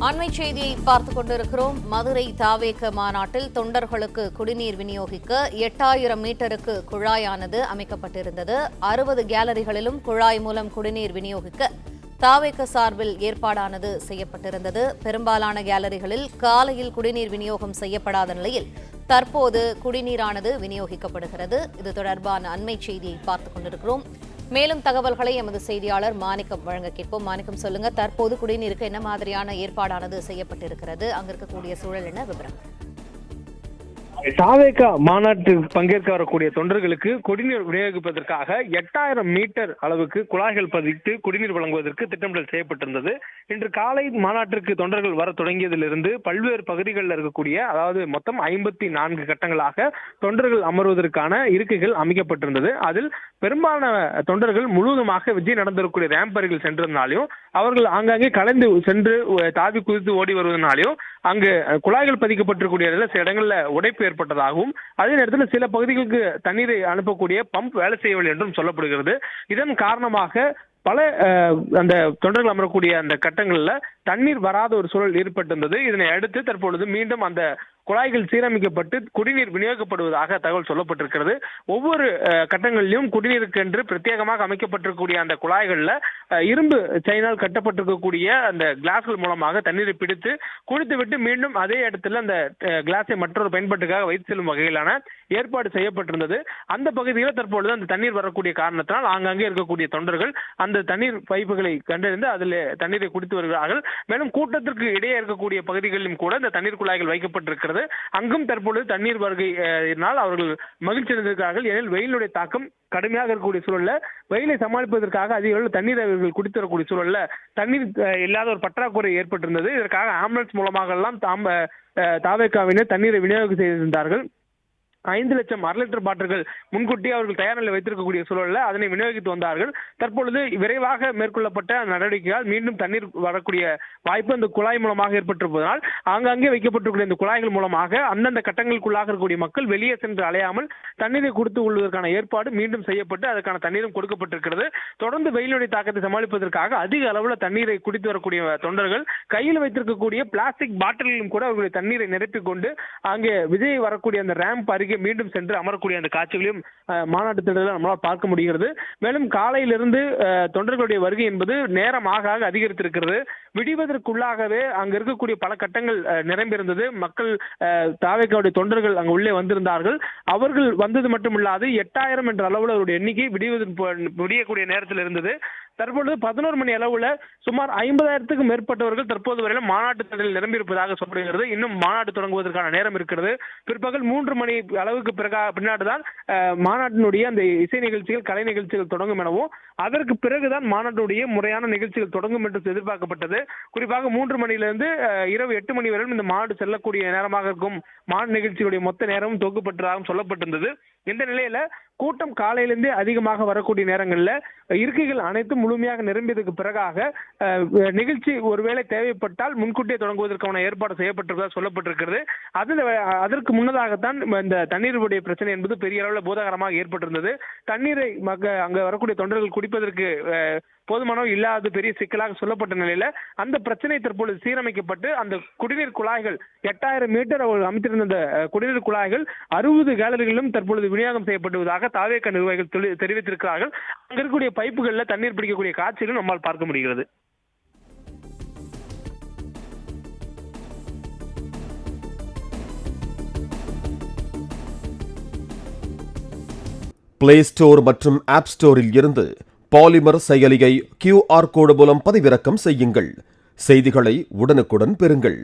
அண்மை செய்தியை பார்த்துக் கொண்டிருக்கிறோம். மதுரை தாவேக மாநாட்டில் தொண்டர்களுக்கு குடிநீர் விநியோகிக்க 8000 மீட்டருக்கு குழாயானது அமைக்கப்பட்டிருந்தது. 60 கேலரிகளிலும் குழாய் மூலம் குடிநீர் விநியோகிக்க தாவேக சார்பில் ஏற்பாடானது செய்யப்பட்டிருந்தது. பெரும்பாலான கேலரிகளில் காலையில் குடிநீர் விநியோகம் செய்யப்படாத நிலையில் தற்போது குடிநீரானது விநியோகிக்கப்படுகிறது. இது தொடர்பான அண்மை செய்தியை பார்த்துக் கொண்டிருக்கிறோம். மேலும் தகவல்களை எமது செய்தியாளர் மாணிக்கம் வழங்க கேட்போம். மாணிக்கம், சொல்லுங்க, தற்போது குடிநீருக்கு என்ன மாதிரியான ஏற்பாடானது செய்யப்பட்டிருக்கிறது? அங்க இருக்கக்கூடிய சூழல் என்ன, விவரம்? தாவேக மாநாட்டில் பங்கேற்க வரக்கூடிய தொண்டர்களுக்கு குடிநீர் விநியோகிப்பதற்காக 8000 மீட்டர் அளவுக்கு குழாய்கள் பதித்து குடிநீர் வழங்குவதற்கு திட்டமிடல் செய்யப்பட்டிருந்தது. இன்று காலை மாநாட்டிற்கு தொண்டர்கள் வர தொடங்கியதிலிருந்து பல்வேறு பகுதிகளில் இருக்கக்கூடிய, அதாவது மொத்தம் 54 கட்டங்களாக தொண்டர்கள் அமர்வதற்கான இருக்கைகள் அமைக்கப்பட்டிருந்தது. அதில் பெரும்பாலான தொண்டர்கள் முழுவதுமாக விஜய் நடந்திருக்கக்கூடிய ரேம்ப் அருகில் சென்றதுனாலையும், அவர்கள் ஆங்காங்கே கலந்து சென்று தாவி குதித்து ஓடி வருவதனாலையும் அங்கு குழாய்கள் பதிக்கப்பட்டிருக்கூடிய சில இடங்கள்ல உடைப்பு ஏற்பட்டதாகவும், அதே நேரத்தில் சில பகுதிகளுக்கு தண்ணீரை அனுப்பக்கூடிய பம்ப் வேலை செய்யவில்லை என்றும் சொல்லப்படுகிறது. இதன் காரணமாக பல அந்த தொண்டர்கள் அமரக்கூடிய அந்த கட்டங்கள்ல தண்ணீர் வராத ஒரு சூழல் ஏற்பட்டிருந்தது. இதனை அடுத்து தற்பொழுது மீண்டும் அந்த குழாய்கள் சீரமைக்கப்பட்டு குடிநீர் விநியோகிக்கப்படுவதாக தகவல் சொல்லப்பட்டிருக்கிறது. ஒவ்வொரு கட்டங்களிலும் குடிநீருக்கென்று பிரத்யேகமாக அமைக்கப்பட்டிருக்கக்கூடிய அந்த குழாய்கள்ல இரும்பு செயினால் கட்டப்பட்டிருக்கக்கூடிய அந்த கிளாஸ்கள் மூலமாக தண்ணீரை பிடித்து குடித்துவிட்டு மீண்டும் அதே இடத்துல அந்த கிளாஸை மற்றொரு பயன்பாட்டுக்காக வைத்து செல்லும் வகையிலான ஏற்பாடு செய்யப்பட்டிருந்தது. அந்த பகுதியில் தற்பொழுது அந்த தண்ணீர் வரக்கூடிய காரணத்தினால் ஆங்காங்கே இருக்கக்கூடிய தொண்டர்கள் அந்த தண்ணீர் பைப்புகளை கண்டறிந்து அதில் தண்ணீரை குடித்து வருகிறார்கள். மேலும் கூட்டத்திற்கு இடையே இருக்கக்கூடிய பகுதிகளிலும் கூட இந்த தண்ணீர் குழாய்கள் வைக்கப்பட்டிருக்கிறது. அங்கும் தற்பொழுது தண்ணீர் வருகையினால் அவர்கள் மகிழ்ச்சி அடைந்திருக்கிறார்கள். ஏனெனில் வெயிலுடைய தாக்கம் கடுமையாக இருக்கக்கூடிய சூழல்ல வெயிலை சமாளிப்பதற்காக அதிக அளவில் தண்ணீர் அவர்கள் குடித்து வரக்கூடிய சூழல்ல தண்ணீர் இல்லாத ஒரு பற்றாக்குறை ஏற்பட்டிருந்தது. இதற்காக ஆம்புலன்ஸ் மூலமாக எல்லாம் தாவேகாவினர் தண்ணீரை விநியோகம் செய்திருந்தார்கள். 5 லட்சம் 1/2 லிட்டர் பாட்டில்கள் முன்கூட்டியே அவர்கள் தயார் நிலையில் வைத்திருக்கக்கூடிய சூழலில் அதனை விநியோகித்து வந்தார்கள். தற்பொழுது விரைவாக மேற்கொள்ளப்பட்ட நடவடிக்கையால் மீண்டும் தண்ணீர் வரக்கூடிய வாய்ப்பு அந்த குழாய் மூலமாக ஏற்பட்டிருப்பதனால் ஆங்காங்கே வைக்கப்பட்டிருக்கிற இந்த குழாய்கள் மூலமாக அந்தந்த கட்டங்களுக்குள்ளாக இருக்கக்கூடிய மக்கள் வெளியே சென்று அலையாமல் தண்ணீரை கொடுத்து கொள்வதற்கான ஏற்பாடு மீண்டும் செய்யப்பட்டு அதற்கான தண்ணீரும் கொடுக்கப்பட்டிருக்கிறது. தொடர்ந்து வெயிலுடைய தாக்கத்தை சமாளிப்பதற்காக அதிக அளவில் தண்ணீரை குடித்து வரக்கூடிய தொண்டர்கள் கையில் வைத்திருக்கக்கூடிய பிளாஸ்டிக் பாட்டில்களும் கூட அவர்களுடைய தண்ணீரை நிரப்பிக் கொண்டு அங்கே விஜய் வரக்கூடிய அந்த ரேம்ப் அருகே மீண்டும் சென்று அமரக்கூடிய அந்த காட்சிகளையும் மாநாட்டு திட்டத்தில் நம்மளால் பார்க்க முடிகிறது. மேலும் காலையிலிருந்து தொண்டர்களுடைய வருகை என்பது நேரமாக அதிகரித்திருக்கிறது. விடுவதற்குள்ளாகவே அங்க இருக்கக்கூடிய பல கட்டங்கள் நிரம்பியிருந்தது. மக்கள் தாவேகாவுடைய தொண்டர்கள் அங்கு உள்ளே வந்திருந்தார்கள். அவர்கள் வந்தது மட்டுமில்லாது 8000 என்ற அளவில் அவருடைய எண்ணிக்கை விடியக்கூடிய நேரத்தில் இருந்தது. தற்பொழுது 11 மணி அளவுல சுமார் 50,000க்கும் மேற்பட்டவர்கள் தற்போது வரையிலும் மாநாட்டு திடலில் நிரம்பியிருப்பதாக சொல்லப்படுகிறது. இன்னும் மாநாடு தொடங்குவதற்கான நேரம் இருக்கிறது. பிற்பகல் 3 மணி அளவுக்கு பின்னாடிதான் மாநாட்டினுடைய அந்த இசை நிகழ்ச்சிகள், கலை நிகழ்ச்சிகள் தொடங்கும் எனவும், அதற்கு பிறகுதான் மாநாட்டுடைய முறையான நிகழ்ச்சிகள் தொடங்கும் என்று எதிர்பார்க்கப்பட்டது. குறிப்பாக 3 மணியிலிருந்து இரவு 8 மணி வரையிலும் இந்த மாநாடு செல்லக்கூடிய நேரமாக இருக்கும். மாநாடு நிகழ்ச்சியுடைய மொத்த நேரமும் தொகுப்பட்டதாகவும் சொல்லப்பட்டிருந்தது. இந்த நிலையில கூட்டம் காலையிலிருந்தே அதிகமாக வரக்கூடிய நேரங்களில் இருக்கைகள் அனைத்தும் முழுமையாக நிரம்பியதுக்கு பிறகாக நிகழ்ச்சி ஒருவேளை தேவைப்பட்டால் முன்கூட்டியே தொடங்குவதற்கான ஏற்பாடு செய்யப்பட்டிருப்பதாக சொல்லப்பட்டிருக்கிறது. அதற்கு முன்னதாகத்தான் இந்த தண்ணீருடைய பிரச்சனை என்பது பெரிய அளவில் பூதாகரமாக ஏற்பட்டிருந்தது. தண்ணீரை அங்க வரக்கூடிய தொண்டர்கள் குடிப்பதற்கு போதுமான இல்லாத பெரிய சிக்கலாக சொல்லப்பட்ட நிலையில அந்த பிரச்சனை தற்பொழுது சீரமைக்கப்பட்டு அந்த குடிநீர் குழாய்கள் 8000 மீட்டர் அவர்கள் அமைத்திருந்த குடிநீர் குழாய்கள் 60 கேலரிகளிலும் தற்பொழுது விநியோகம் செய்யப்படுவதாக தாவேக நிர்வாகிகள் தெரிவித்திருக்கிறார்கள். அங்க இருக்கக்கூடிய பைப்புகள்ல தண்ணீர் பிடிக்கக்கூடிய காட்சிகளும் நம்மால் பார்க்க முடிகிறது. பிளே ஸ்டோர் மற்றும் ஆப் ஸ்டோரில் இருந்து பாலிமர் செயலியை QR கோடு மூலம் பதிவிறக்கம் செய்யுங்கள். செய்திகளை உடனுக்குடன் பெறுங்கள்.